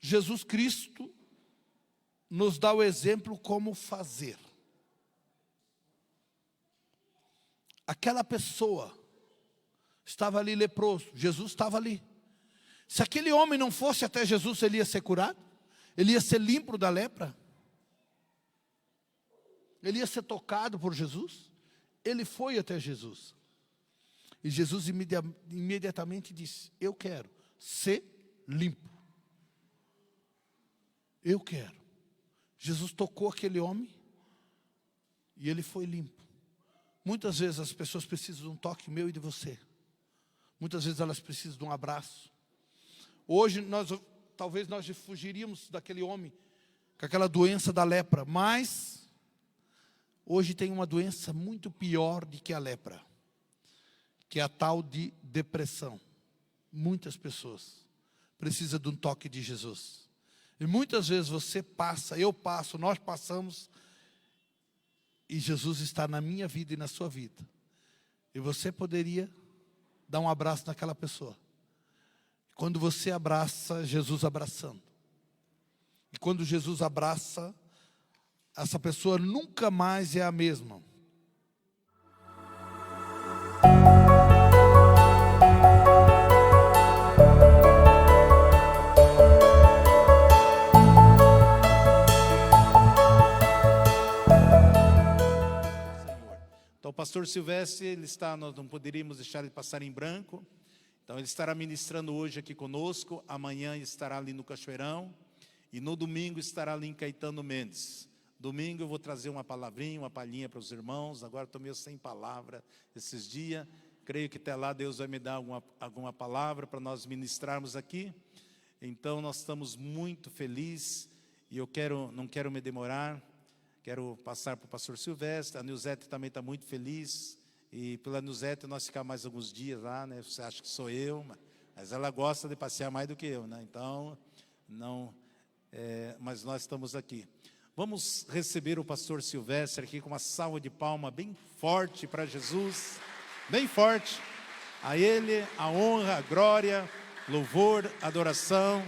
Jesus Cristo nos dá o exemplo como fazer. Aquela pessoa estava ali leproso, Jesus estava ali. Se aquele homem não fosse até Jesus, ele ia ser curado? Ele ia ser limpo da lepra? Ele ia ser tocado por Jesus? Ele foi até Jesus. E Jesus imediatamente disse: eu quero ser limpo. Eu quero. Jesus tocou aquele homem e ele foi limpo. Muitas vezes as pessoas precisam de um toque meu e de você. Muitas vezes elas precisam de um abraço. Hoje talvez nós fugiríamos daquele homem com aquela doença da lepra, mas hoje tem uma doença muito pior do que a lepra, que é a tal de depressão. Muitas pessoas precisam de um toque de Jesus. E muitas vezes você passa, eu passo, nós passamos, e Jesus está na minha vida e na sua vida. E você poderia dar um abraço naquela pessoa. Quando você abraça, Jesus abraçando. E quando Jesus abraça, essa pessoa nunca mais é a mesma. Então o pastor Silvestre, ele está, nós não poderíamos deixar ele passar em branco. Então ele estará ministrando hoje aqui conosco, amanhã estará ali no Cachoeirão e no domingo estará ali em Caetano Mendes. Domingo eu vou trazer uma palavrinha, uma palhinha para os irmãos. Agora estou meio sem palavra esses dias. Creio que até lá Deus vai me dar alguma palavra para nós ministrarmos aqui. Então nós estamos muito felizes e não quero me demorar. Quero passar para o pastor Silvestre. A Nilzete também está muito feliz. E pela Nilzete nós ficamos mais alguns dias lá, né? Você acha que sou eu, mas ela gosta de passear mais do que eu, né? Então, mas nós estamos aqui. Vamos receber o pastor Silvestre aqui com uma salva de palma bem forte para Jesus. Bem forte. A Ele a honra, a glória, louvor, adoração.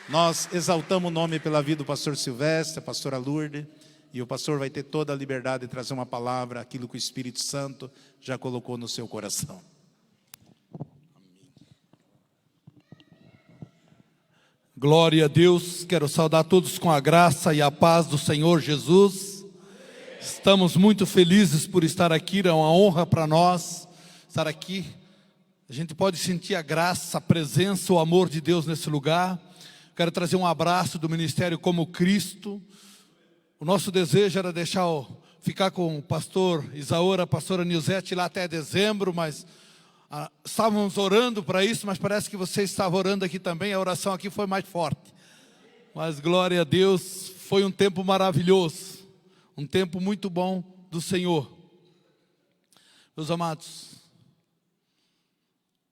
Nós exaltamos o nome pela vida do pastor Silvestre, a pastora Lourdes. E o pastor vai ter toda a liberdade de trazer uma palavra, aquilo que o Espírito Santo já colocou no seu coração. Glória a Deus, quero saudar todos com a graça e a paz do Senhor Jesus. Estamos muito felizes por estar aqui, é uma honra para nós estar aqui. A gente pode sentir a graça, a presença, o amor de Deus nesse lugar. Quero trazer um abraço do Ministério Como Cristo. O nosso desejo era ficar com o pastor Isaura, a pastora Nilzete lá até dezembro, mas estávamos orando para isso, mas parece que você estava orando aqui também, a oração aqui foi mais forte. Mas glória a Deus, foi um tempo maravilhoso, um tempo muito bom do Senhor. Meus amados,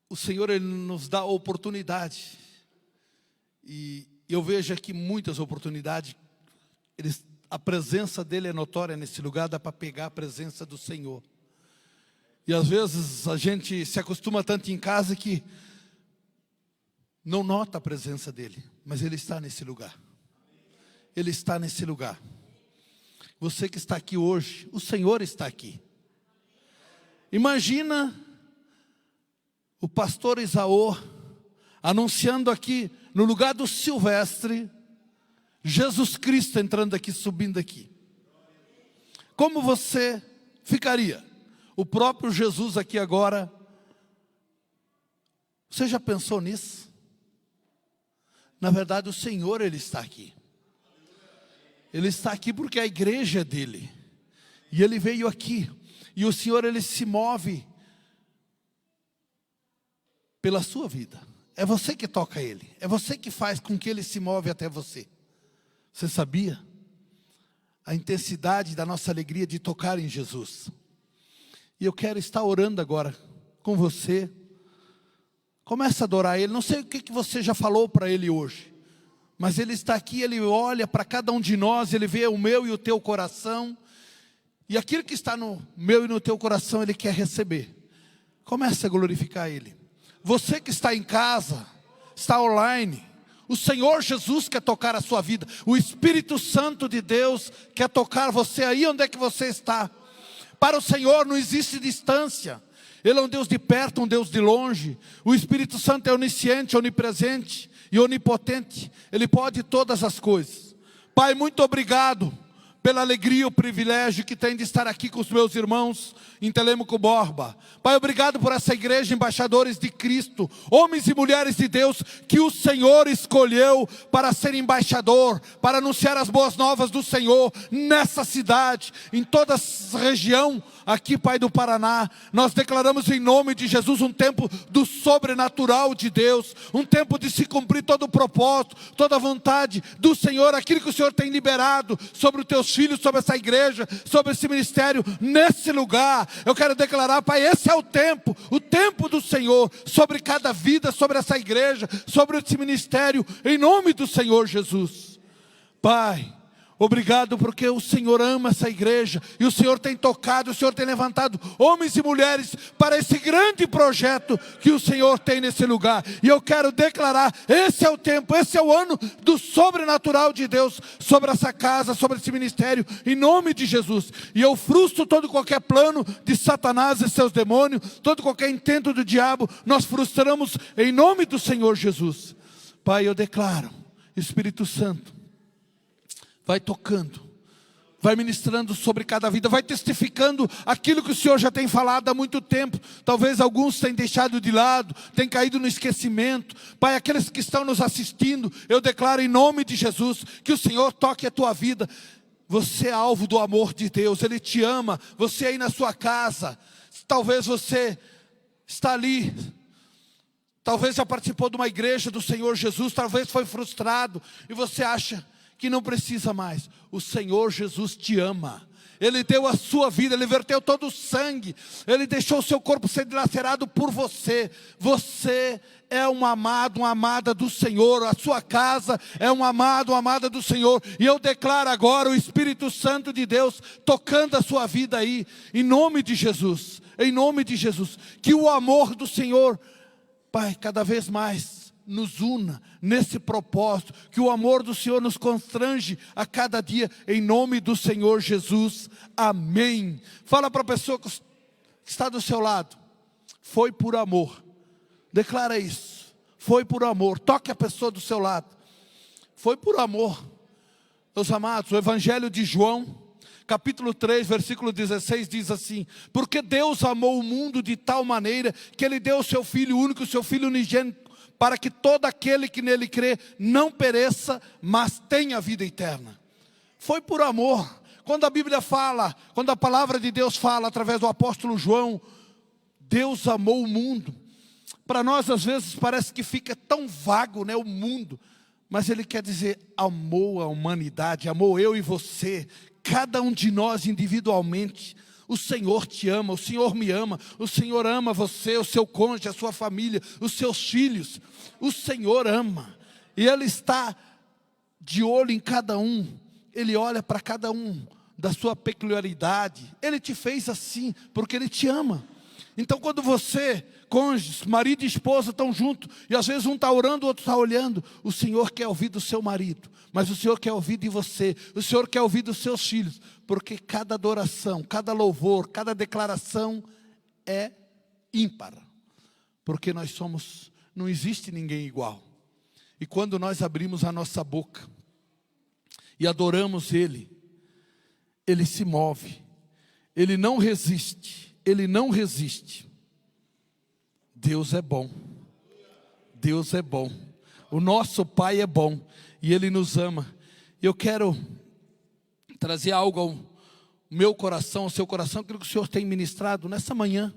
o Senhor Ele nos dá oportunidade, e eu vejo aqui muitas oportunidades. A presença dele é notória nesse lugar, dá para pegar a presença do Senhor. E às vezes a gente se acostuma tanto em casa que não nota a presença dele, mas ele está nesse lugar. Ele está nesse lugar. Você que está aqui hoje, o Senhor está aqui. Imagina o pastor Isaú anunciando aqui no lugar do Silvestre, Jesus Cristo entrando aqui, subindo aqui. Como você ficaria? O próprio Jesus aqui agora. Você já pensou nisso? Na verdade o Senhor Ele está aqui. Ele está aqui porque a igreja é dele. E Ele veio aqui. E o Senhor Ele se move pela sua vida. É você que toca Ele. É você que faz com que Ele se move até você. Você sabia? A intensidade da nossa alegria de tocar em Jesus. E eu quero estar orando agora com você. Comece a adorar Ele. Não sei o que você já falou para Ele hoje, mas Ele está aqui, Ele olha para cada um de nós, Ele vê o meu e o teu coração. E aquilo que está no meu e no teu coração, Ele quer receber. Comece a glorificar Ele. Você que está em casa, está online, O Senhor Jesus quer tocar a sua vida. O Espírito Santo de Deus quer tocar você aí onde é que você está. Para o Senhor não existe distância. Ele é um Deus de perto, um Deus de longe. O Espírito Santo é onisciente, onipresente e onipotente. Ele pode todas as coisas. Pai, muito obrigado pela alegria e o privilégio que tem de estar aqui com os meus irmãos em Telêmaco Borba. Pai, obrigado por essa igreja, embaixadores de Cristo, homens e mulheres de Deus, que o Senhor escolheu para ser embaixador, para anunciar as boas novas do Senhor, nessa cidade, em toda a região, aqui, Pai, do Paraná. Nós declaramos em nome de Jesus um tempo do sobrenatural de Deus, um tempo de se cumprir todo o propósito, toda a vontade do Senhor, aquilo que o Senhor tem liberado sobre os teus filhos, sobre essa igreja, sobre esse ministério, nesse lugar. Eu quero declarar, Pai, esse é o tempo do Senhor, sobre cada vida, sobre essa igreja, sobre esse ministério, em nome do Senhor Jesus. Pai, obrigado porque o Senhor ama essa igreja, e o Senhor tem tocado, o Senhor tem levantado homens e mulheres para esse grande projeto que o Senhor tem nesse lugar. E eu quero declarar, esse é o tempo, esse é o ano do sobrenatural de Deus sobre essa casa, sobre esse ministério, em nome de Jesus. E eu frustro todo qualquer plano de Satanás e seus demônios, todo qualquer intento do diabo, nós frustramos em nome do Senhor Jesus. Pai, eu declaro, Espírito Santo, vai tocando, vai ministrando sobre cada vida, vai testificando aquilo que o Senhor já tem falado há muito tempo. Talvez alguns tenham deixado de lado, tenham caído no esquecimento. Pai, aqueles que estão nos assistindo, eu declaro em nome de Jesus, que o Senhor toque a tua vida. Você é alvo do amor de Deus, Ele te ama. Você aí na sua casa, talvez você está ali, talvez já participou de uma igreja do Senhor Jesus, talvez foi frustrado, e você acha que não precisa mais. O Senhor Jesus te ama. Ele deu a sua vida, Ele verteu todo o sangue, Ele deixou o seu corpo ser dilacerado por você. Você é um amado, uma amada do Senhor. A sua casa é um amado, uma amada do Senhor. E eu declaro agora o Espírito Santo de Deus tocando a sua vida aí, em nome de Jesus, em nome de Jesus. Que o amor do Senhor, Pai, cada vez mais nos una nesse propósito, que o amor do Senhor nos constrange a cada dia, em nome do Senhor Jesus, amém. Fala para a pessoa que está do seu lado, foi por amor, declara isso, foi por amor. Toque a pessoa do seu lado, foi por amor. Meus amados, o Evangelho de João, capítulo 3, versículo 16 diz assim: porque Deus amou o mundo de tal maneira, que Ele deu o seu Filho único, o seu Filho unigênito, para que todo aquele que nele crê não pereça, mas tenha vida eterna. Foi por amor. Quando a Bíblia fala, quando a palavra de Deus fala através do apóstolo João, Deus amou o mundo. Para nós às vezes parece que fica tão vago, né, o mundo, mas Ele quer dizer, amou a humanidade, amou eu e você, cada um de nós individualmente. O Senhor te ama, o Senhor me ama, o Senhor ama você, o seu cônjuge, a sua família, os seus filhos. O Senhor ama, e Ele está de olho em cada um. Ele olha para cada um da sua peculiaridade. Ele te fez assim, porque Ele te ama. Então quando você, cônjuges, marido e esposa estão juntos, e às vezes um está orando, o outro está olhando, o Senhor quer ouvir do seu marido, mas o Senhor quer ouvir de você, o Senhor quer ouvir dos seus filhos, porque cada adoração, cada louvor, cada declaração é ímpar, porque nós somos, não existe ninguém igual. E quando nós abrimos a nossa boca e adoramos Ele, Ele se move, Ele não resiste, Ele não resiste. Deus é bom, Deus é bom, o nosso Pai é bom, e Ele nos ama. Eu quero trazer algo ao meu coração, ao seu coração, aquilo que o Senhor tem ministrado nessa manhã,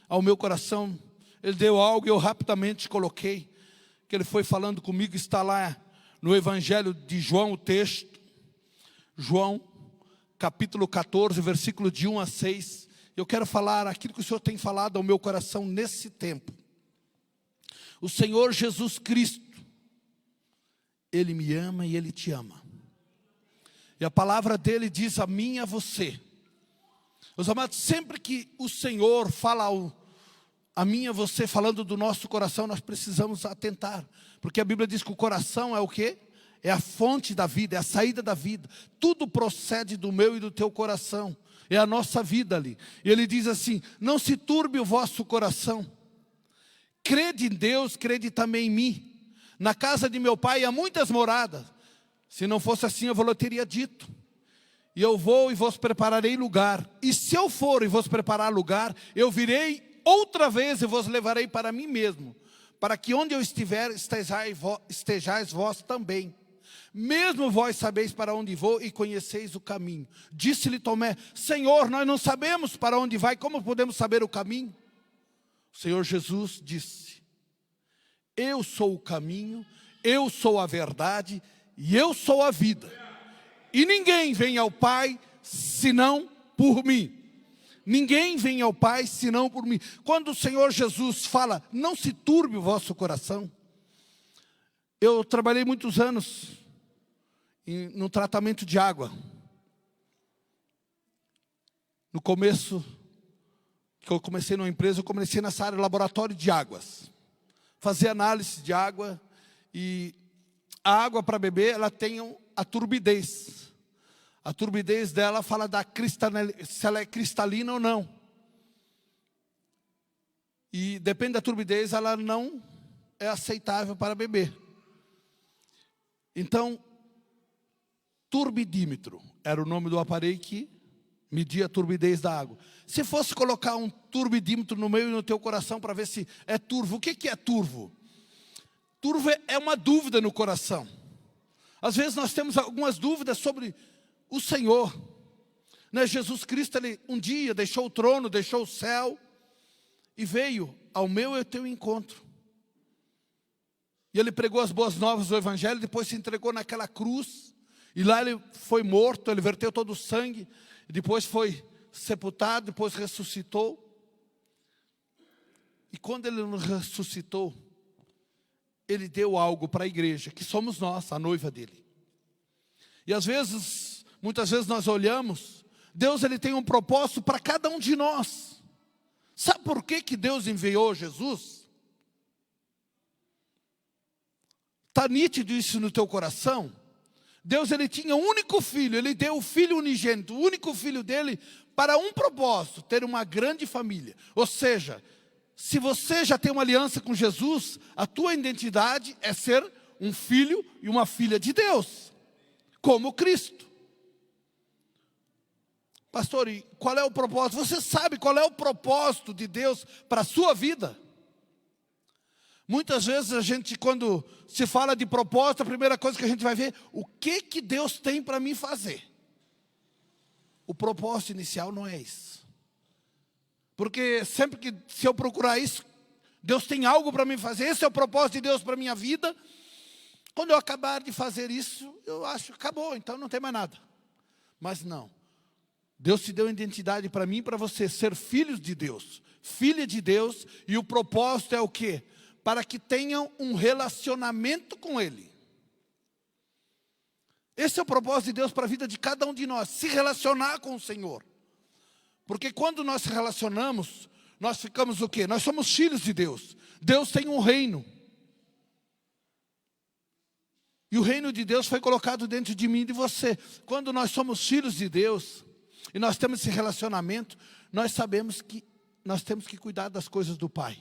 ao meu coração. Ele deu algo e eu rapidamente coloquei, que Ele foi falando comigo, está lá no Evangelho de João, o texto, João, capítulo 14, versículo de 1 a 6, eu quero falar aquilo que o Senhor tem falado ao meu coração nesse tempo. O Senhor Jesus Cristo, Ele me ama e Ele te ama. E a palavra dele diz a mim e a você. Meus amados, sempre que o Senhor fala a mim e você, falando do nosso coração, nós precisamos atentar. Porque a Bíblia diz que o coração é o quê? É a fonte da vida, é a saída da vida. Tudo procede do meu e do teu coração. É a nossa vida ali. E ele diz assim: não se turbe o vosso coração. Crede em Deus, crede também em mim. Na casa de meu pai há muitas moradas. Se não fosse assim, eu vos teria dito. E eu vou e vos prepararei lugar. E se eu for e vos preparar lugar, eu virei outra vez e vos levarei para mim mesmo, para que onde eu estiver, estejais vós também. Mesmo vós sabeis para onde vou e conheceis o caminho. Disse-lhe Tomé: Senhor, nós não sabemos para onde vai, como podemos saber o caminho? O Senhor Jesus disse: eu sou o caminho, eu sou a verdade e eu sou a vida. E ninguém vem ao Pai senão por mim. Ninguém vem ao Pai senão por mim. Quando o Senhor Jesus fala: não se turbe o vosso coração. Eu trabalhei muitos anos no tratamento de água. No começo, que eu comecei numa empresa, eu comecei nessa área, laboratório de águas. Fazer análise de água. E a água para beber, ela tem a turbidez. A turbidez dela fala se ela é cristalina ou não. E depende da turbidez, ela não é aceitável para beber. Então, turbidímetro era o nome do aparelho que media a turbidez da água. Se fosse colocar um turbidímetro no meio e no teu coração para ver se é turvo. O que é turvo? Turvo é uma dúvida no coração. Às vezes nós temos algumas dúvidas sobre o Senhor. Né? Jesus Cristo, ele um dia deixou o trono, deixou o céu e veio ao meu e ao teu encontro. E ele pregou as boas novas do Evangelho, depois se entregou naquela cruz. E lá ele foi morto, ele verteu todo o sangue. E depois foi sepultado, depois ressuscitou. E quando ele ressuscitou, ele deu algo para a igreja, que somos nós, a noiva dele. E às vezes, muitas vezes nós olhamos, Deus ele tem um propósito para cada um de nós. Sabe por que Deus enviou Jesus? Está nítido isso no teu coração? Deus ele tinha um único filho, ele deu o filho unigênito, o único filho dele, para um propósito: ter uma grande família. Ou seja, se você já tem uma aliança com Jesus, a tua identidade é ser um filho e uma filha de Deus, como Cristo. Pastor, e qual é o propósito? Você sabe qual é o propósito de Deus para a sua vida? Muitas vezes a gente, quando se fala de propósito, a primeira coisa que a gente vai ver: o que Deus tem para mim fazer? O propósito inicial não é isso. Porque sempre que, se eu procurar isso, Deus tem algo para mim fazer, esse é o propósito de Deus para a minha vida. Quando eu acabar de fazer isso, eu acho que acabou, então não tem mais nada. Mas não. Deus te deu identidade para mim e para você, ser filhos de Deus, filha de Deus, e o propósito é o quê? Para que tenham um relacionamento com Ele. Esse é o propósito de Deus para a vida de cada um de nós, se relacionar com o Senhor. Porque quando nós se relacionamos, nós ficamos o quê? Nós somos filhos de Deus. Deus tem um reino. E o reino de Deus foi colocado dentro de mim e de você. Quando nós somos filhos de Deus, e nós temos esse relacionamento, nós sabemos que nós temos que cuidar das coisas do Pai.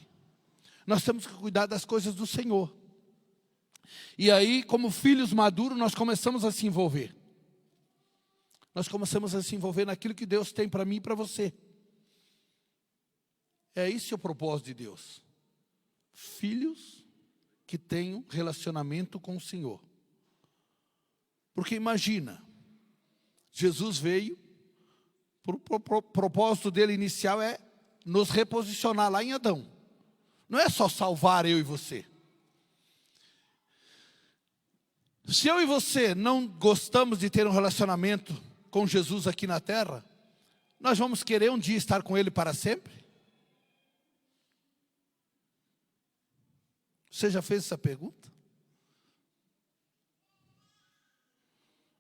Nós temos que cuidar das coisas do Senhor. E aí, como filhos maduros, nós começamos a se envolver. Nós começamos a se envolver naquilo que Deus tem para mim e para você. É esse o propósito de Deus. Filhos que tenham relacionamento com o Senhor. Porque imagina, Jesus veio, o propósito dele inicial é nos reposicionar lá em Adão. Não é só salvar eu e você. Se eu e você não gostamos de ter um relacionamento com Jesus aqui na terra, nós vamos querer um dia estar com Ele para sempre? Você já fez essa pergunta?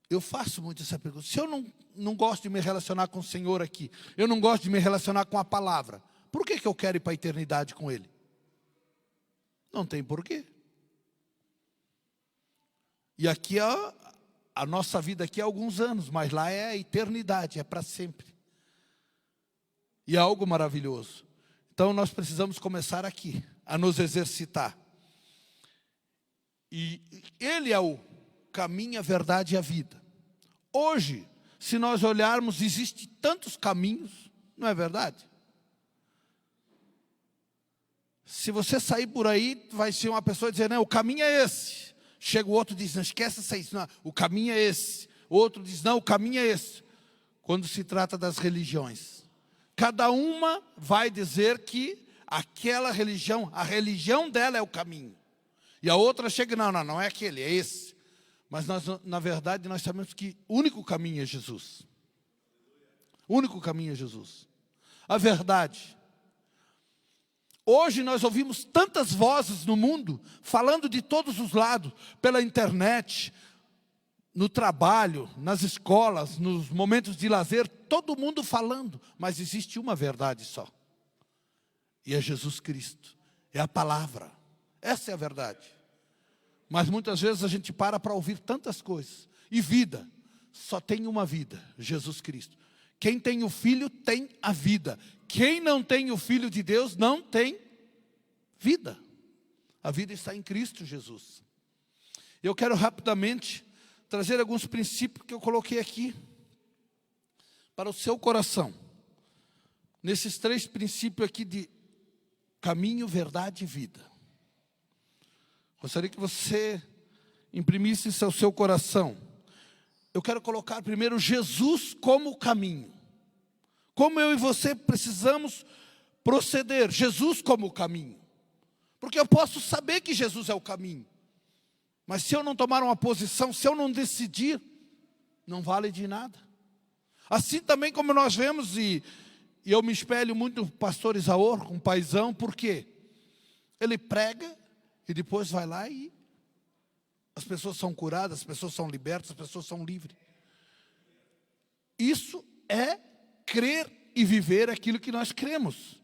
Eu faço muito essa pergunta. Se eu não gosto de me relacionar com o Senhor aqui, eu não gosto de me relacionar com a palavra, Por que eu quero ir para a eternidade com Ele? Não tem porquê. E aqui a nossa vida aqui é alguns anos, mas lá é a eternidade, é para sempre. E é algo maravilhoso. Então nós precisamos começar aqui, a nos exercitar. E Ele é o caminho, a verdade e a vida. Hoje, se nós olharmos, existem tantos caminhos, não é verdade? Se você sair por aí, vai ser uma pessoa dizer, não, o caminho é esse. Chega o outro e diz, não, esquece essa aí, não, o caminho é esse. O outro diz, não, o caminho é esse. Quando se trata das religiões, cada uma vai dizer que aquela religião, a religião dela é o caminho. E a outra chega, não é aquele, é esse. Mas nós, na verdade, nós sabemos que o único caminho é Jesus. O único caminho é Jesus. A verdade. Hoje nós ouvimos tantas vozes no mundo, falando de todos os lados, pela internet, no trabalho, nas escolas, nos momentos de lazer, todo mundo falando, mas existe uma verdade só. E é Jesus Cristo, é a palavra. Essa é a verdade. Mas muitas vezes a gente para ouvir tantas coisas. E vida, só tem uma vida, Jesus Cristo. Quem tem o Filho tem a vida. Quem não tem o Filho de Deus não tem vida. A vida está em Cristo Jesus. Eu quero rapidamente trazer alguns princípios que eu coloquei aqui para o seu coração. Nesses 3 princípios aqui de caminho, verdade e vida. Gostaria que você imprimisse isso ao seu coração. Eu quero colocar primeiro Jesus como caminho. Como eu e você precisamos proceder. Jesus como caminho. Porque eu posso saber que Jesus é o caminho. Mas se eu não tomar uma posição, se eu não decidir, não vale de nada. Assim também como nós vemos, e eu me espelho muito no pastor Isaor, um paizão, por quê? Ele prega e depois vai lá e as pessoas são curadas, as pessoas são libertas, as pessoas são livres. Isso é crer e viver aquilo que nós cremos.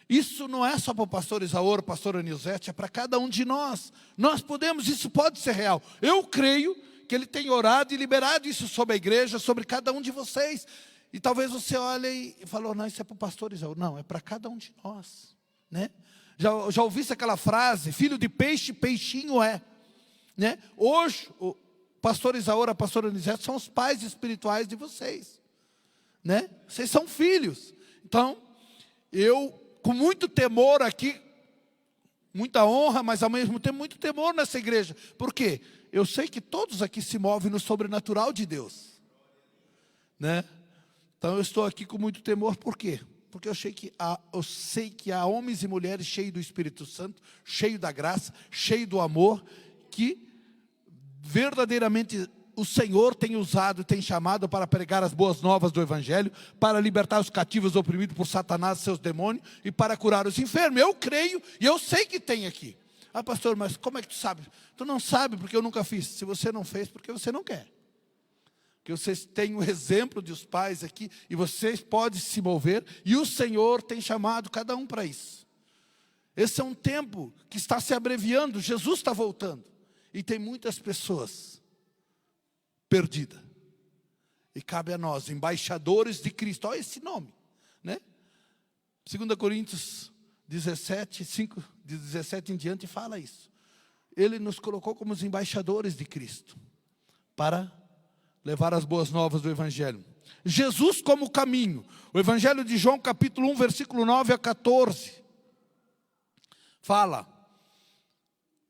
Isso não é só para o pastor Isaor, pastor Anilzete, é para cada um de nós. Nós podemos, isso pode ser real. Eu creio que ele tem orado e liberado isso sobre a igreja, sobre cada um de vocês. E talvez você olhe e fale, não, isso é para o pastor Isaor. Não, é para cada um de nós, né? Já ouvisse aquela frase, filho de peixe, peixinho é, né? Hoje, o pastor Isaor, a pastora Anilzete são os pais espirituais de vocês, né? Vocês são filhos. Então, eu, com muito temor aqui, muita honra, mas ao mesmo tempo muito temor nessa igreja. Por quê? Eu sei que todos aqui se movem no sobrenatural de Deus, né? Então eu estou aqui com muito temor, por quê? Porque eu sei que há homens e mulheres cheios do Espírito Santo, cheios da graça, cheios do amor, que verdadeiramente o Senhor tem usado, tem chamado para pregar as boas novas do Evangelho, para libertar os cativos oprimidos por Satanás e seus demônios, e para curar os enfermos. Eu creio e eu sei que tem aqui. Ah, pastor, mas como é que tu sabe? Tu não sabe porque eu nunca fiz. Se você não fez, porque você não quer. Que vocês têm o exemplo dos pais aqui, e vocês podem se mover, e o Senhor tem chamado cada um para isso. Esse é um tempo que está se abreviando, Jesus está voltando, e tem muitas pessoas perdidas, e cabe a nós, embaixadores de Cristo, olha esse nome, né? 2 Coríntios 17, 5, de 17 em diante fala isso. Ele nos colocou como os embaixadores de Cristo, para levar as boas novas do Evangelho. Jesus como caminho. O Evangelho de João, capítulo 1, versículo 9 a 14. Fala.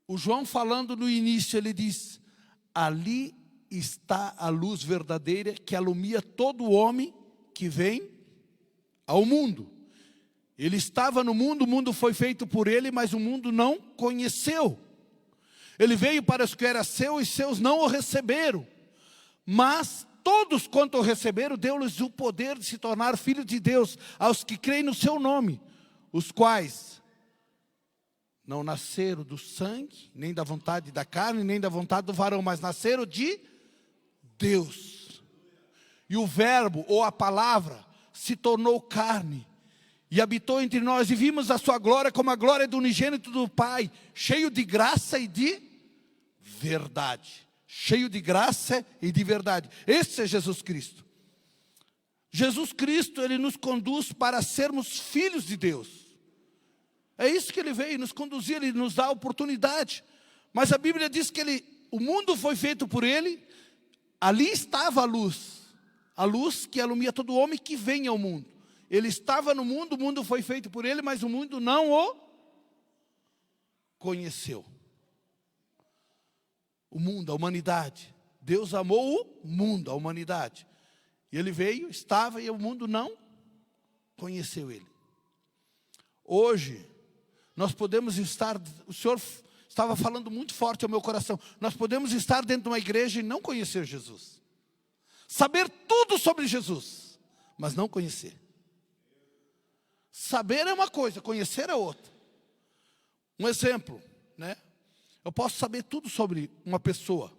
O João falando no início, ele diz, ali está a luz verdadeira que alumia todo homem que vem ao mundo. Ele estava no mundo, o mundo foi feito por ele, mas o mundo não conheceu. Ele veio para os que eram seus e seus não o receberam. Mas todos quanto o receberam, deu-lhes o poder de se tornar filhos de Deus, aos que creem no seu nome, os quais não nasceram do sangue, nem da vontade da carne, nem da vontade do varão, mas nasceram de Deus. E o verbo, ou a palavra, se tornou carne, e habitou entre nós, e vimos a sua glória como a glória do unigênito do Pai, cheio de graça e de verdade. Cheio de graça e de verdade. Esse é Jesus Cristo. Jesus Cristo, Ele nos conduz para sermos filhos de Deus. É isso que Ele veio nos conduzir, Ele nos dá a oportunidade. Mas a Bíblia diz que o mundo foi feito por Ele, ali estava a luz que ilumina todo homem que vem ao mundo. Ele estava no mundo, o mundo foi feito por Ele, mas o mundo não o conheceu. O mundo, a humanidade. Deus amou o mundo, a humanidade. E Ele veio, estava, e o mundo não conheceu Ele. Hoje, nós podemos estar, o Senhor estava falando muito forte ao meu coração, nós podemos estar dentro de uma igreja e não conhecer Jesus. Saber tudo sobre Jesus, mas não conhecer. Saber é uma coisa, conhecer é outra. Um exemplo, né? Eu posso saber tudo sobre uma pessoa,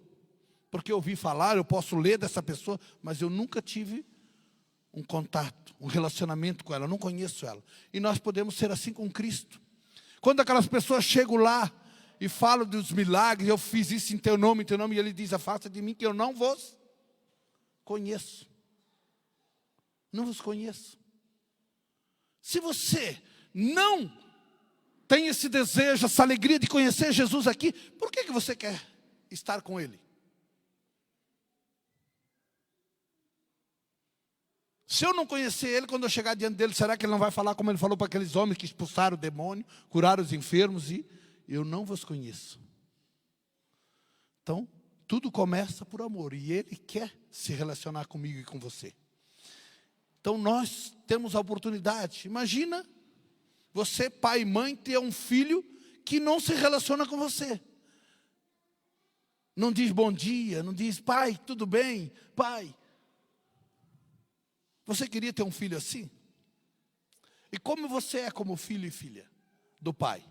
porque eu ouvi falar, eu posso ler dessa pessoa, mas eu nunca tive um contato, um relacionamento com ela, eu não conheço ela. E nós podemos ser assim com Cristo. Quando aquelas pessoas chegam lá e falam dos milagres, eu fiz isso em teu nome, e Ele diz, afasta de mim que eu não vos conheço. Não vos conheço. Se você não tem esse desejo, essa alegria de conhecer Jesus aqui, por que você quer estar com Ele? Se eu não conhecer Ele, quando eu chegar diante dEle, será que Ele não vai falar como Ele falou para aqueles homens que expulsaram o demônio, curaram os enfermos e eu não vos conheço? Então, tudo começa por amor e Ele quer se relacionar comigo e com você. Então nós temos a oportunidade. Imagina você, pai e mãe, ter um filho que não se relaciona com você. Não diz bom dia, não diz, pai, tudo bem? Pai. Você queria ter um filho assim? E como você é como filho e filha do pai?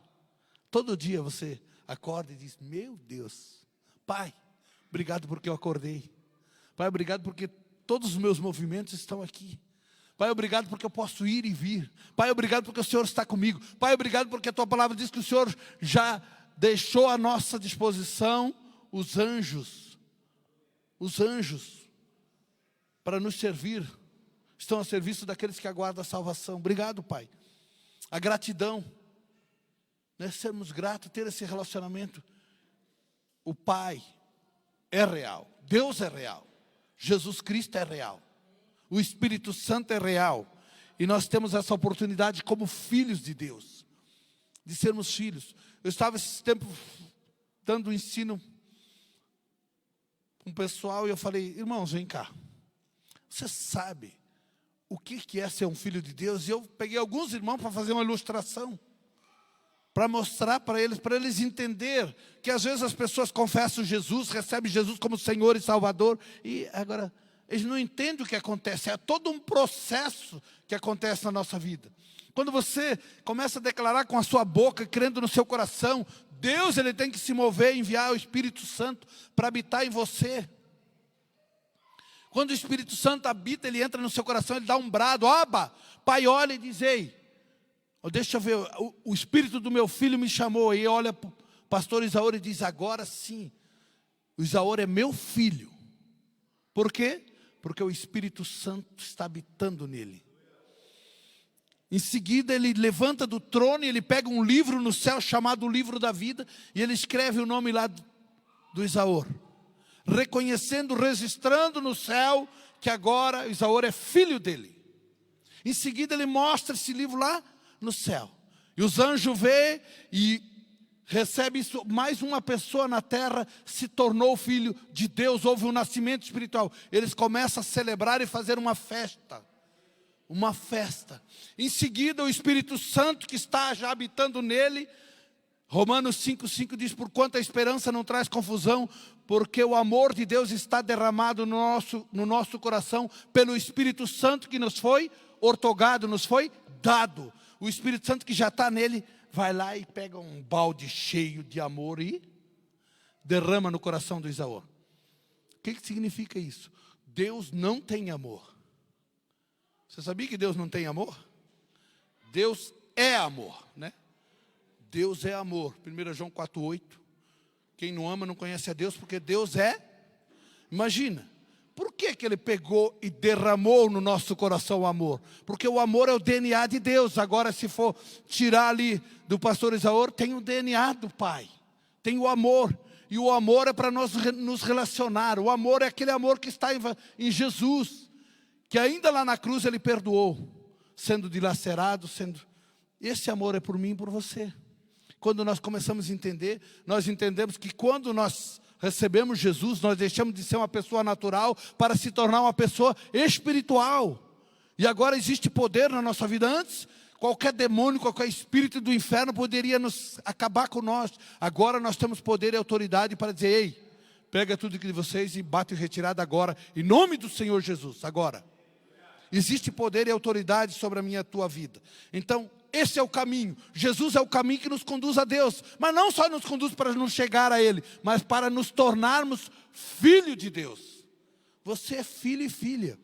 Todo dia você acorda e diz, meu Deus, pai, obrigado porque eu acordei. Pai, obrigado porque todos os meus movimentos estão aqui. Pai, obrigado porque eu posso ir e vir. Pai, obrigado porque o Senhor está comigo. Pai, obrigado porque a Tua palavra diz que o Senhor já deixou à nossa disposição os anjos. Os anjos para nos servir. Estão a serviço daqueles que aguardam a salvação. Obrigado, Pai. A gratidão. Nós sermos gratos, ter esse relacionamento. O Pai é real. Deus é real. Jesus Cristo é real. O Espírito Santo é real. E nós temos essa oportunidade como filhos de Deus. De sermos filhos. Eu estava esse tempo dando ensino com o pessoal e eu falei, irmãos, vem cá. Você sabe o que é ser um filho de Deus? E eu peguei alguns irmãos para fazer uma ilustração. Para mostrar para eles entenderem que às vezes as pessoas confessam Jesus, recebem Jesus como Senhor e Salvador. E agora... eles não entendem o que acontece, é todo um processo que acontece na nossa vida. Quando você começa a declarar com a sua boca, crendo no seu coração, Deus ele tem que se mover, enviar o Espírito Santo para habitar em você. Quando o Espírito Santo habita, ele entra no seu coração, ele dá um brado, Abba, Pai olha e diz, ei, deixa eu ver, o Espírito do meu filho me chamou, e olha para o pastor Isaúr e diz, agora sim, o Isaúr é meu filho. Por quê? Porque o Espírito Santo está habitando nele. Em seguida ele levanta do trono e ele pega um livro no céu chamado o livro da vida. E ele escreve o nome lá do Isaúr. Reconhecendo, registrando no céu que agora Isaúr é filho dele. Em seguida ele mostra esse livro lá no céu. E os anjos veem e recebe isso, mais uma pessoa na terra se tornou filho de Deus, houve um nascimento espiritual. Eles começam a celebrar e fazer uma festa. Uma festa. Em seguida o Espírito Santo que está já habitando nele, Romanos 5,5 diz, porquanto a esperança não traz confusão, porque o amor de Deus está derramado no nosso coração, pelo Espírito Santo que nos foi ortogado, nos foi dado. O Espírito Santo que já está nele, vai lá e pega um balde cheio de amor e derrama no coração do Isaú. O que significa isso? Deus não tem amor. Você sabia que Deus não tem amor? Deus é amor, né? Deus é amor. 1 João 4,8. Quem não ama não conhece a Deus, porque Deus é. Imagina, por que Ele pegou e derramou no nosso coração o amor? Porque o amor é o DNA de Deus. Agora, se for tirar ali do pastor Isaur, tem o DNA do Pai. Tem o amor. E o amor é para nós nos relacionar. O amor é aquele amor que está em Jesus. Que ainda lá na cruz Ele perdoou. Sendo dilacerado, Esse amor é por mim e por você. Quando nós começamos a entender, nós entendemos que quando nós recebemos Jesus, nós deixamos de ser uma pessoa natural para se tornar uma pessoa espiritual. E agora existe poder na nossa vida. Antes, qualquer demônio, qualquer espírito do inferno poderia nos acabar com nós. Agora nós temos poder e autoridade para dizer: ei, pega tudo que de vocês e bate em retirada agora, em nome do Senhor Jesus, agora. Existe poder e autoridade sobre a minha e a tua vida. Então, esse é o caminho. Jesus é o caminho que nos conduz a Deus. Mas não só nos conduz para nos chegar a Ele, mas para nos tornarmos filho de Deus. Você é filho e filha.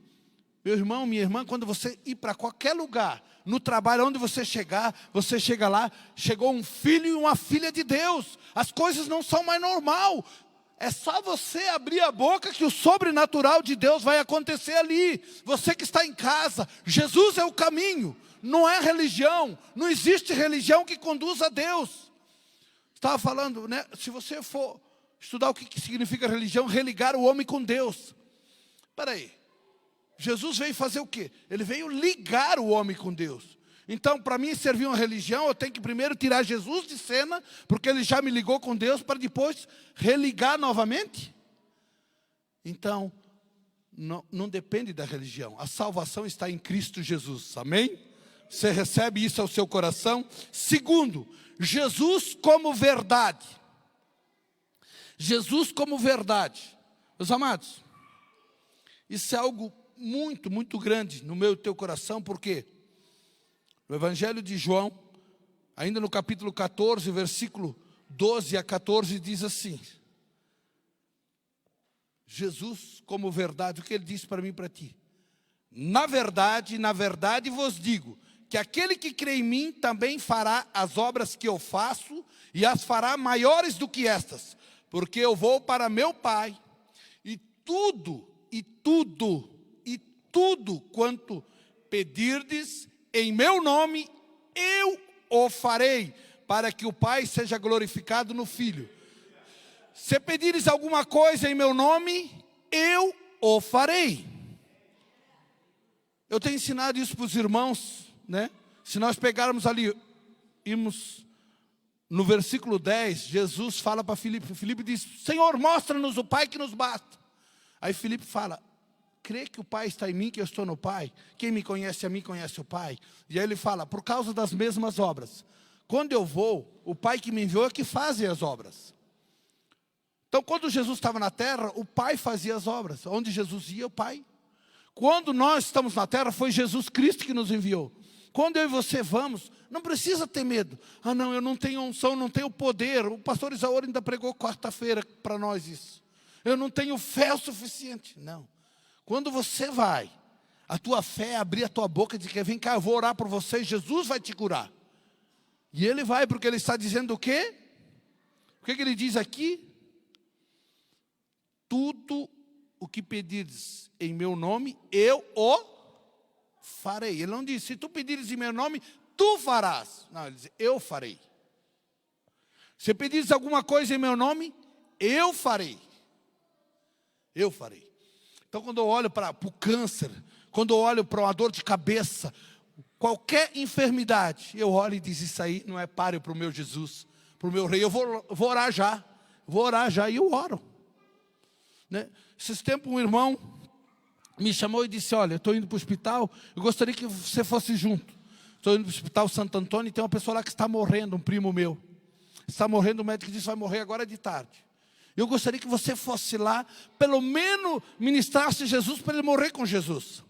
Meu irmão, minha irmã, quando você ir para qualquer lugar, no trabalho, onde você chega lá, chegou um filho e uma filha de Deus. As coisas não são mais normal. É só você abrir a boca que o sobrenatural de Deus vai acontecer ali. Você que está em casa, Jesus é o caminho. Não é religião, não existe religião que conduz a Deus. Estava falando, né? Se você for estudar o que significa religião, religar o homem com Deus. Espera aí, Jesus veio fazer o quê? Ele veio ligar o homem com Deus. Então, para mim servir uma religião, eu tenho que primeiro tirar Jesus de cena, porque Ele já me ligou com Deus, para depois religar novamente. Então, não depende da religião. A salvação está em Cristo Jesus, amém? Você recebe isso ao seu coração. Segundo, Jesus como verdade. Jesus como verdade. Meus amados, isso é algo muito, muito grande no meu e teu coração, porque no Evangelho de João, ainda no capítulo 14, versículo 12 a 14, diz assim: Jesus como verdade, o que Ele disse para mim e para ti? Na verdade vos digo, que aquele que crê em mim também fará as obras que eu faço, e as fará maiores do que estas, porque eu vou para meu Pai, e tudo quanto pedirdes em meu nome, eu o farei, para que o Pai seja glorificado no Filho. Se pedires alguma coisa em meu nome, eu o farei. Eu tenho ensinado isso para os irmãos, né? Se nós pegarmos ali, irmos no versículo 10, Jesus fala para Filipe. Filipe diz: Senhor, mostra-nos o Pai que nos basta. Aí Filipe fala: crê que o Pai está em mim, que eu estou no Pai? Quem me conhece a mim, conhece o Pai. E aí ele fala: por causa das mesmas obras. Quando eu vou, o Pai que me enviou é que faz as obras. Então, quando Jesus estava na terra, o Pai fazia as obras. Onde Jesus ia, o Pai. Quando nós estamos na terra, foi Jesus Cristo que nos enviou. Quando eu e você vamos, não precisa ter medo. Ah, não, eu não tenho unção, não tenho poder. O pastor Isaur ainda pregou quarta-feira para nós isso. Eu não tenho fé o suficiente. Não. Quando você vai, a tua fé é abrir a tua boca e dizer: vem cá, eu vou orar por você, Jesus vai te curar. E Ele vai, porque Ele está dizendo o quê? O que Ele diz aqui? Tudo o que pedires em meu nome, eu o farei. Ele não diz: se tu pedires em meu nome, tu farás. Não, ele diz: eu farei. Se pedires alguma coisa em meu nome, eu farei. Eu farei. Então, quando eu olho para o câncer, quando eu olho para uma dor de cabeça, qualquer enfermidade, eu olho e digo: isso aí não é páreo para o meu Jesus, para o meu rei. Eu vou orar já. Vou orar já, e eu oro. Né? Esses tempos um irmão me chamou e disse: olha, eu estou indo para o hospital, eu gostaria que você fosse junto. Estou indo para o hospital Santo Antônio e tem uma pessoa lá que está morrendo, um primo meu. Está morrendo, o médico disse: vai morrer agora de tarde. Eu gostaria que você fosse lá, pelo menos ministrasse Jesus para ele morrer com Jesus.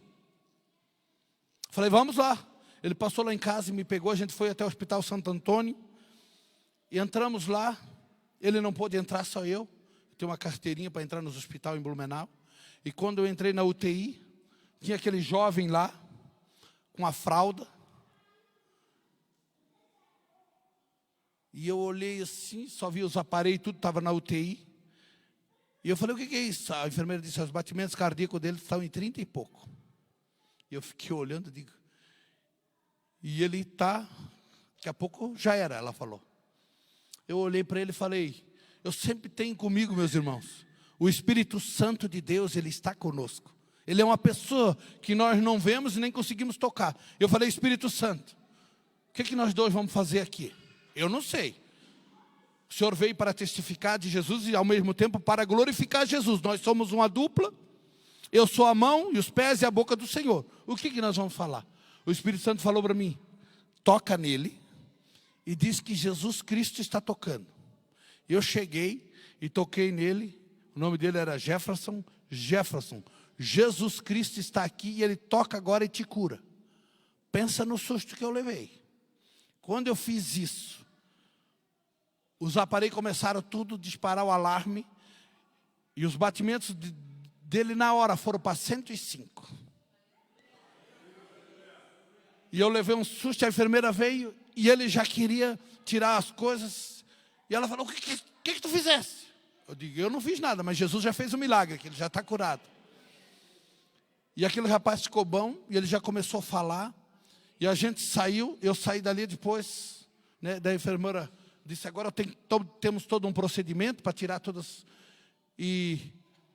Falei: vamos lá. Ele passou lá em casa e me pegou, a gente foi até o hospital Santo Antônio. E entramos lá, ele não pôde entrar, só eu. Tenho uma carteirinha para entrar no hospital em Blumenau. E quando eu entrei na UTI, tinha aquele jovem lá, com a fralda. E eu olhei assim, só vi os aparelhos, tudo estava na UTI. E eu falei, o que é isso? A enfermeira disse, os batimentos cardíacos dele estão em 30 e pouco. E eu fiquei olhando, digo, e ele está, daqui a pouco já era, ela falou. Eu olhei para ele e falei, eu sempre tenho comigo, meus irmãos, o Espírito Santo de Deus, Ele está conosco. Ele é uma pessoa que nós não vemos e nem conseguimos tocar. Eu falei, Espírito Santo, o que nós dois vamos fazer aqui? Eu não sei. O Senhor veio para testificar de Jesus e ao mesmo tempo para glorificar Jesus. Nós somos uma dupla. Eu sou a mão e os pés e a boca do Senhor. O que nós vamos falar? O Espírito Santo falou para mim, toca nele e diz que Jesus Cristo está tocando. Eu cheguei e toquei nele, o nome dele era Jefferson. Jesus Cristo está aqui e Ele toca agora e te cura. Pensa no susto que eu levei. Quando eu fiz isso, os aparelhos começaram tudo a disparar o alarme. E os batimentos dele na hora foram para 105. E eu levei um susto, a enfermeira veio e ele já queria tirar as coisas. E ela falou, o que tu fizeste? Eu digo, eu não fiz nada, mas Jesus já fez um milagre, que ele já está curado. E aquele rapaz ficou bom, e ele já começou a falar. E a gente saiu, eu saí dali depois, né, da enfermeira disse, agora temos todo um procedimento para tirar todas. E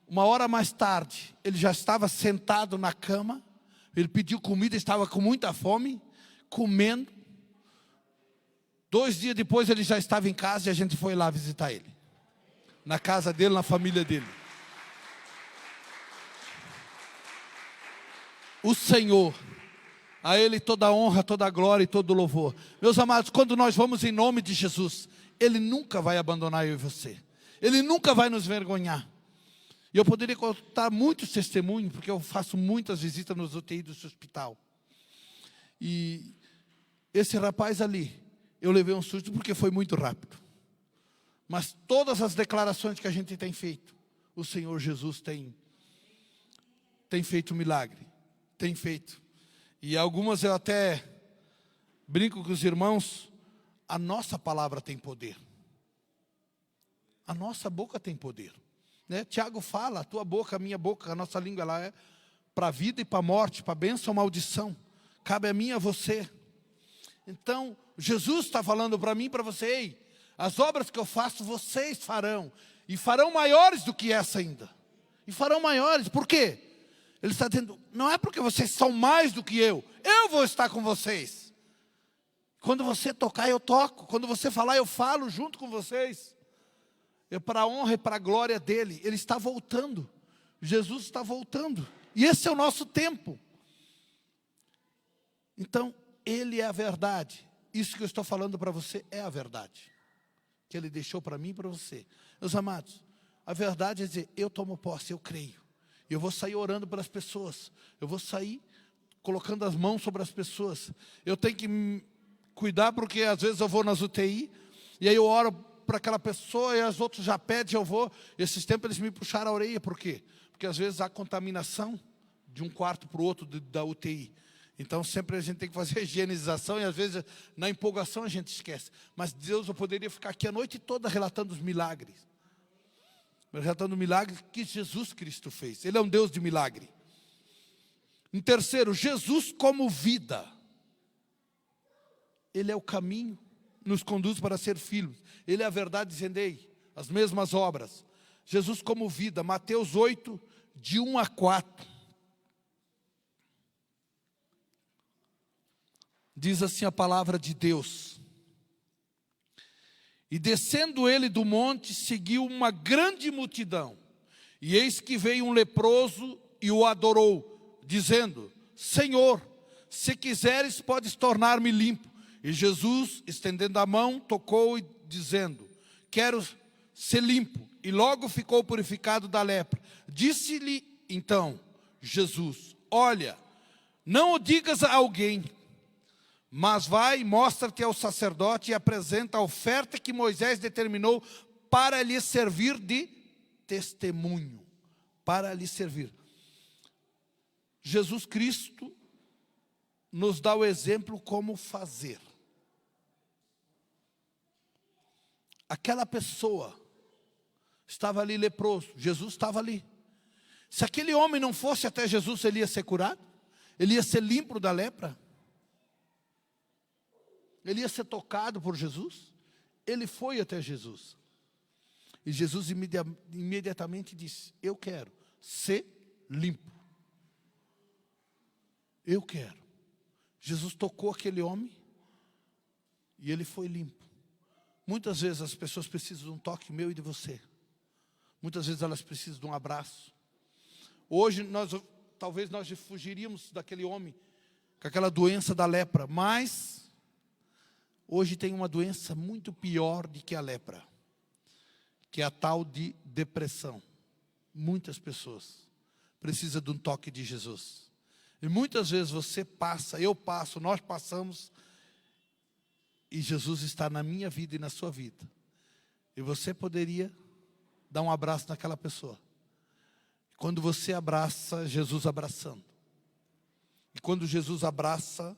uma hora mais tarde, ele já estava sentado na cama, ele pediu comida, estava com muita fome, comendo. 2 dias depois ele já estava em casa e a gente foi lá visitar ele. Na casa dele, na família dele. O Senhor, a Ele toda a honra, toda a glória e todo o louvor. Meus amados, quando nós vamos em nome de Jesus, Ele nunca vai abandonar eu e você. Ele nunca vai nos vergonhar. E eu poderia contar muitos testemunhos, porque eu faço muitas visitas nos UTI desse hospital. E esse rapaz ali, eu levei um susto porque foi muito rápido. Mas todas as declarações que a gente tem feito, o Senhor Jesus tem feito milagre. Tem feito. E algumas eu até brinco com os irmãos, a nossa palavra tem poder. A nossa boca tem poder. Né? Tiago fala, a tua boca, a minha boca, a nossa língua, ela é para a vida e para a morte, para a bênção ou maldição. Cabe a mim e a você. Então, Jesus está falando para mim e para você, ei, as obras que eu faço, vocês farão. E farão maiores do que essa ainda. E farão maiores, por quê? Ele está dizendo, não é porque vocês são mais do que eu vou estar com vocês. Quando você tocar, eu toco. Quando você falar, eu falo junto com vocês. É para a honra e para a glória dele. Ele está voltando. Jesus está voltando. E esse é o nosso tempo. Então, Ele é a verdade. Isso que eu estou falando para você é a verdade. Que Ele deixou para mim e para você. Meus amados, a verdade é dizer, eu tomo posse, eu creio. Eu vou sair orando pelas pessoas. Eu vou sair colocando as mãos sobre as pessoas. Eu tenho que cuidar porque às vezes eu vou nas UTI. E aí eu oro para aquela pessoa e as outras já pedem, eu vou. Esses tempos eles me puxaram a orelha. Por quê? Porque às vezes há contaminação de um quarto para o outro da UTI. Então sempre a gente tem que fazer a higienização. E às vezes na empolgação a gente esquece. Mas Deus, eu poderia ficar aqui a noite toda relatando os milagres. Relatando o milagre que Jesus Cristo fez. Ele é um Deus de milagre. Em terceiro, Jesus como vida. Ele é o caminho, nos conduz para ser filhos. Ele é a verdade, dizendo, ei, as mesmas obras. Jesus como vida, Mateus 8, de 1 a 4. Diz assim a palavra de Deus. E descendo ele do monte, seguiu uma grande multidão. E eis que veio um leproso e o adorou, dizendo, Senhor, se quiseres, podes tornar-me limpo. E Jesus, estendendo a mão, tocou e dizendo, quero ser limpo. E logo ficou purificado da lepra. Disse-lhe então Jesus, olha, não o digas a alguém, mas vai, mostra-te ao sacerdote e apresenta a oferta que Moisés determinou para lhe servir de testemunho. Para lhe servir. Jesus Cristo nos dá o exemplo como fazer. aquela pessoa estava ali leproso, Jesus estava ali. Se aquele homem não fosse até Jesus, ele ia ser curado? Ele ia ser limpo da lepra? Ele ia ser tocado por Jesus? Ele foi até Jesus. E Jesus imediatamente disse: eu quero ser limpo. Eu quero. Jesus tocou aquele homem e ele foi limpo. Muitas vezes as pessoas precisam de um toque meu e de você. Muitas vezes elas precisam de um abraço. Hoje, talvez nós fugiríamos daquele homem com aquela doença da lepra. Mas, hoje tem uma doença muito pior do que a lepra. Que é a tal de depressão. Muitas pessoas precisam de um toque de Jesus. E muitas vezes você passa, eu passo, nós passamos. E Jesus está na minha vida e na sua vida. E você poderia dar um abraço naquela pessoa. Quando você abraça, Jesus abraçando. E quando Jesus abraça,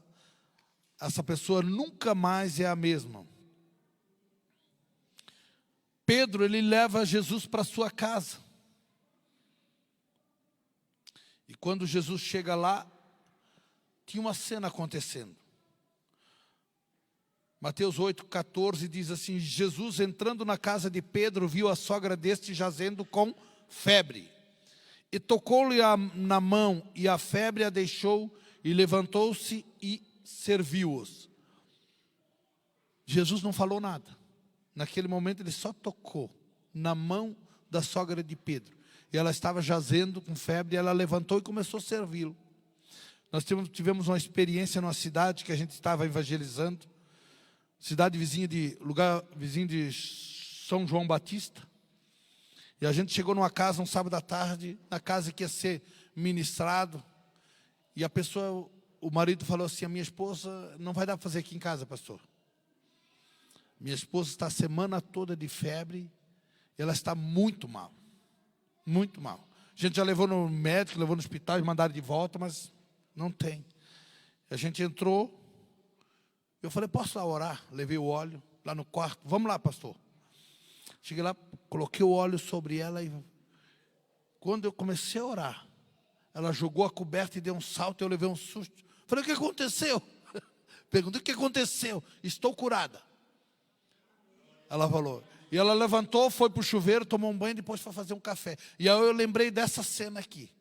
essa pessoa nunca mais é a mesma. Pedro, ele leva Jesus para sua casa. E quando Jesus chega lá, tinha uma cena acontecendo. Mateus 8,14 diz assim: Jesus, entrando na casa de Pedro, viu a sogra deste jazendo com febre. E tocou-lhe na mão, e a febre a deixou, e levantou-se e serviu-os. Jesus não falou nada. Naquele momento ele só tocou na mão da sogra de Pedro. E ela estava jazendo com febre, e ela levantou e começou a servi-lo. Nós tivemos uma experiência numa cidade que a gente estava evangelizando. Cidade vizinha lugar vizinho de São João Batista. E a gente chegou numa casa um sábado à tarde, na casa que ia ser ministrado. E a pessoa, o marido falou assim: a minha esposa não vai dar para fazer aqui em casa, pastor. Minha esposa está a semana toda de febre, ela está muito mal. Muito mal. A gente já levou no médico, levou no hospital, mandaram de volta, mas não tem. A gente entrou, eu falei: posso lá orar? Levei o óleo lá no quarto. Vamos lá, pastor. Cheguei lá, coloquei o óleo sobre ela e quando eu comecei a orar, ela jogou a coberta e deu um salto, eu levei um susto. Falei: o que aconteceu? Perguntei: o que aconteceu? Estou curada. Ela falou. E ela levantou, foi para o chuveiro, tomou um banho, depois foi fazer um café. E aí eu lembrei dessa cena aqui.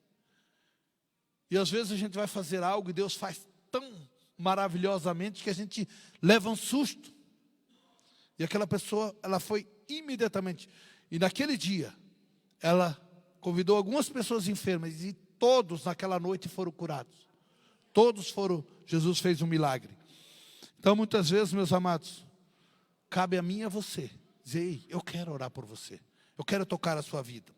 E às vezes a gente vai fazer algo e Deus faz tão maravilhosamente que a gente leva um susto. E aquela pessoa, ela foi imediatamente. E naquele dia, ela convidou algumas pessoas enfermas e todos naquela noite foram curados. Todos foram, Jesus fez um milagre. Então muitas vezes, meus amados, cabe a mim e a você dizer: ei, eu quero orar por você. Eu quero tocar a sua vida.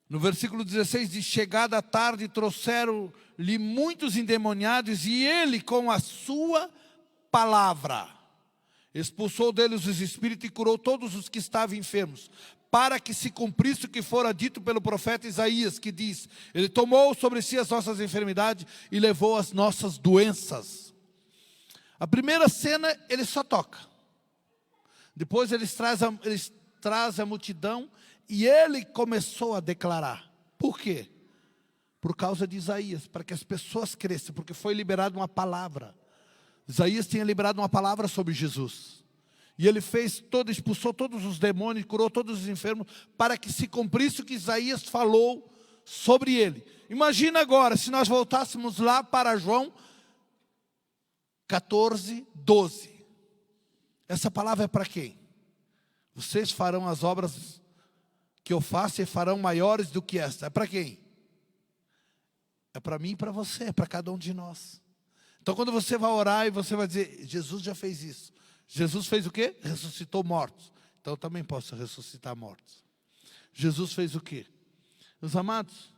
No versículo 16 diz: chegada a tarde, trouxeram-lhe muitos endemoniados, e ele, com a sua palavra, expulsou deles os espíritos e curou todos os que estavam enfermos, para que se cumprisse o que fora dito pelo profeta Isaías, que diz: ele tomou sobre si as nossas enfermidades e levou as nossas doenças. A primeira cena, ele só toca. Depois eles trazem a multidão e ele começou a declarar. Por quê? Por causa de Isaías, para que as pessoas cresçam, porque foi liberada uma palavra. Isaías tinha liberado uma palavra sobre Jesus. E ele expulsou todos os demônios, curou todos os enfermos, para que se cumprisse o que Isaías falou sobre ele. Imagina agora, se nós voltássemos lá para João 14, 12. Essa palavra é para quem? Vocês farão as obras que eu faço e farão maiores do que esta. É para quem? É para mim e para você, é para cada um de nós. Então quando você vai orar e você vai dizer: Jesus já fez isso. Jesus fez o quê? Ressuscitou mortos. Então eu também posso ressuscitar mortos. Jesus fez o quê? Meus amados,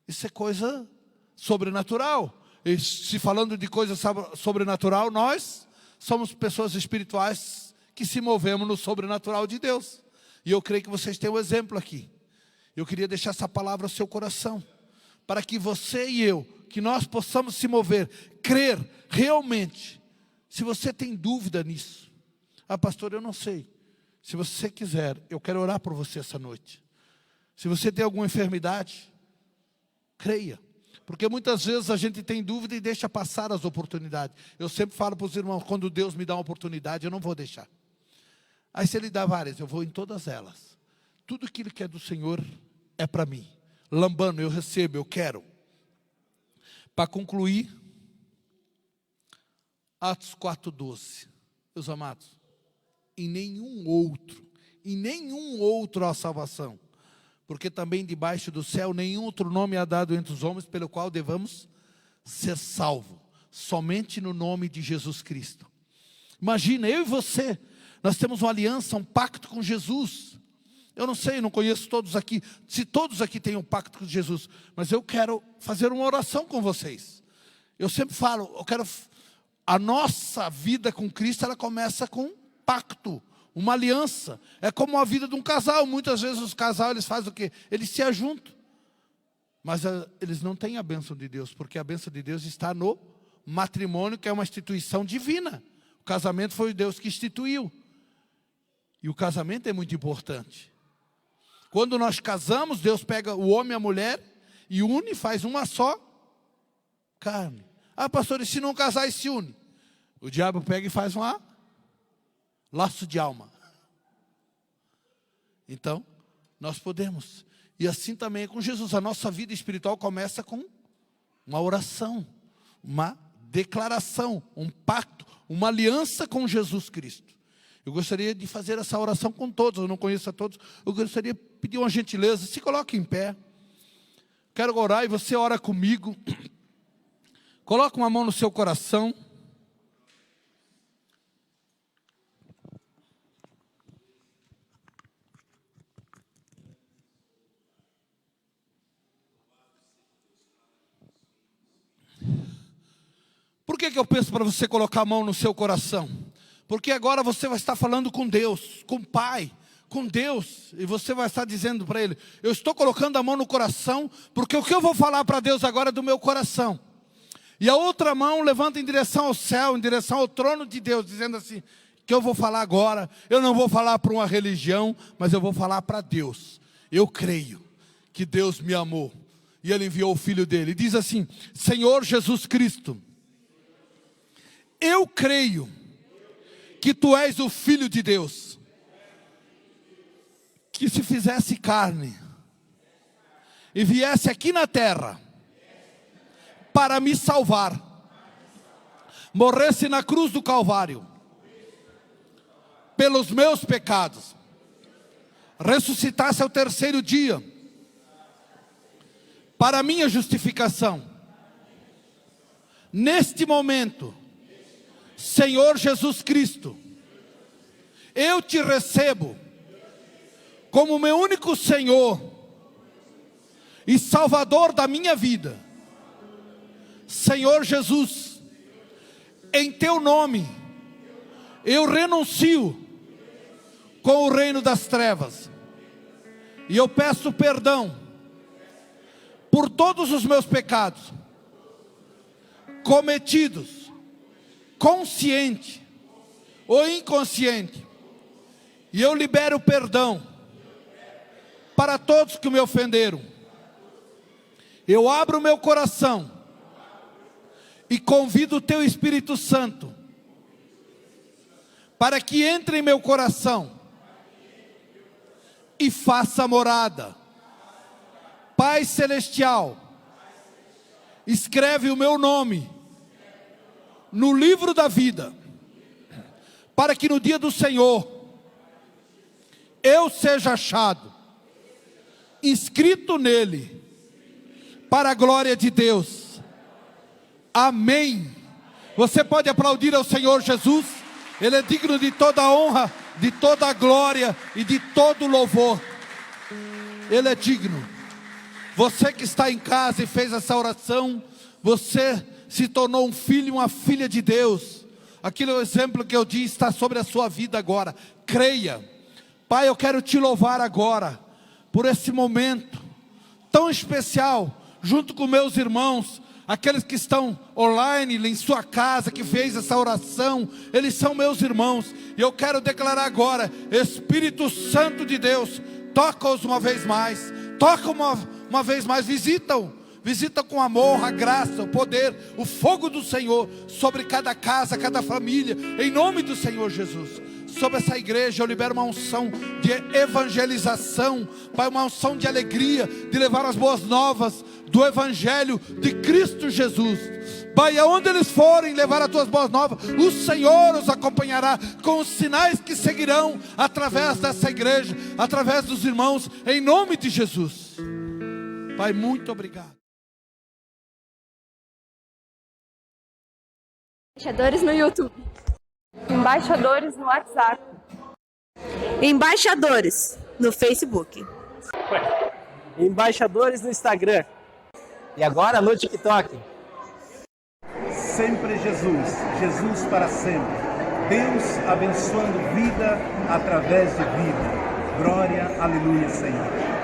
isso é coisa sobrenatural. E se falando de coisa sobrenatural, nós somos pessoas espirituais que se movemos no sobrenatural de Deus. E eu creio que vocês têm um exemplo aqui. Eu queria deixar essa palavra no seu coração, para que você e eu, que nós possamos se mover, crer realmente. Se você tem dúvida nisso, Ah, pastor, eu não sei. Se você quiser, eu quero orar por você essa noite. Se você tem alguma enfermidade, creia. Porque muitas vezes a gente tem dúvida e deixa passar as oportunidades. Eu sempre falo para os irmãos, quando Deus me dá uma oportunidade, eu não vou deixar. Aí se Ele dá várias, eu vou em todas elas. Tudo aquilo que é do Senhor é para mim. Lambano, eu recebo, eu quero. Para concluir, Atos 4:12. Meus amados, em nenhum outro há salvação. Porque também debaixo do céu nenhum outro nome é dado entre os homens pelo qual devamos ser salvos. Somente no nome de Jesus Cristo. Imagina, eu e você, nós temos uma aliança, um pacto com Jesus. Eu não sei, eu não conheço todos aqui, se todos aqui têm um pacto com Jesus, mas eu quero fazer uma oração com vocês. Eu sempre falo, a nossa vida com Cristo, ela começa com um pacto, uma aliança. É como a vida de um casal. Muitas vezes os casais, eles fazem o quê? Eles se ajuntam. Mas eles não têm a bênção de Deus, porque a bênção de Deus está no matrimônio, que é uma instituição divina. O casamento foi Deus que instituiu. E o casamento é muito importante. Quando nós casamos, Deus pega o homem e a mulher e une e faz uma só carne. Ah, pastor, e se não casar e se une? O diabo pega e faz laço de alma. Então, nós podemos. E assim também é com Jesus. A nossa vida espiritual começa com uma oração, uma declaração, um pacto, uma aliança com Jesus Cristo. Eu gostaria de fazer essa oração com todos. Eu não conheço a todos. Eu gostaria de pedir uma gentileza. Se coloque em pé. Quero orar e você ora comigo. Coloque uma mão no seu coração. Por que eu penso para você colocar a mão no seu coração? Porque agora você vai estar falando com Deus, com o Pai, com Deus. E você vai estar dizendo para Ele, eu estou colocando a mão no coração, porque o que eu vou falar para Deus agora é do meu coração. E a outra mão levanta em direção ao céu, em direção ao trono de Deus, dizendo assim, que eu vou falar agora, eu não vou falar para uma religião, mas eu vou falar para Deus. Eu creio que Deus me amou, e Ele enviou o Filho dEle. E diz assim, Senhor Jesus Cristo, eu creio que Tu és o Filho de Deus, que se fizesse carne, e viesse aqui na terra, para me salvar, morresse na cruz do Calvário, pelos meus pecados, ressuscitasse ao terceiro dia, para a minha justificação. Neste momento, Senhor Jesus Cristo, eu Te recebo como meu único Senhor e Salvador da minha vida. Senhor Jesus, em Teu nome, eu renuncio com o reino das trevas. E eu peço perdão por todos os meus pecados cometidos, consciente ou inconsciente. E eu libero perdão para todos que me ofenderam. Eu abro o meu coração e convido o Teu Espírito Santo para que entre em meu coração e faça morada. Pai Celestial, escreve o meu nome no livro da vida, para que no dia do Senhor eu seja achado, inscrito nele, para a glória de Deus. Amém. Você pode aplaudir ao Senhor Jesus. Ele é digno de toda a honra, de toda a glória e de todo o louvor. Ele é digno. Você que está em casa e fez essa oração, você se tornou um filho e uma filha de Deus. Aquele exemplo que eu disse está sobre a sua vida agora. Creia. Pai, eu quero Te louvar agora por esse momento tão especial, junto com meus irmãos, aqueles que estão online em sua casa, que fez essa oração, eles são meus irmãos. E eu quero declarar agora: Espírito Santo de Deus, toca-os uma vez mais, toca uma vez mais, visita com amor, a graça, o poder, o fogo do Senhor sobre cada casa, cada família, em nome do Senhor Jesus. Sobre essa igreja eu libero uma unção de evangelização, Pai, uma unção de alegria, de levar as boas novas do Evangelho de Cristo Jesus. Pai, aonde eles forem levar as tuas boas novas, o Senhor os acompanhará com os sinais que seguirão através dessa igreja, através dos irmãos, em nome de Jesus. Pai, muito obrigado. Embaixadores no YouTube. Embaixadores no WhatsApp. Embaixadores no Facebook. Embaixadores no Instagram. E agora no TikTok. Sempre Jesus, Jesus para sempre. Deus abençoando vida através de vida. Glória, aleluia, Senhor.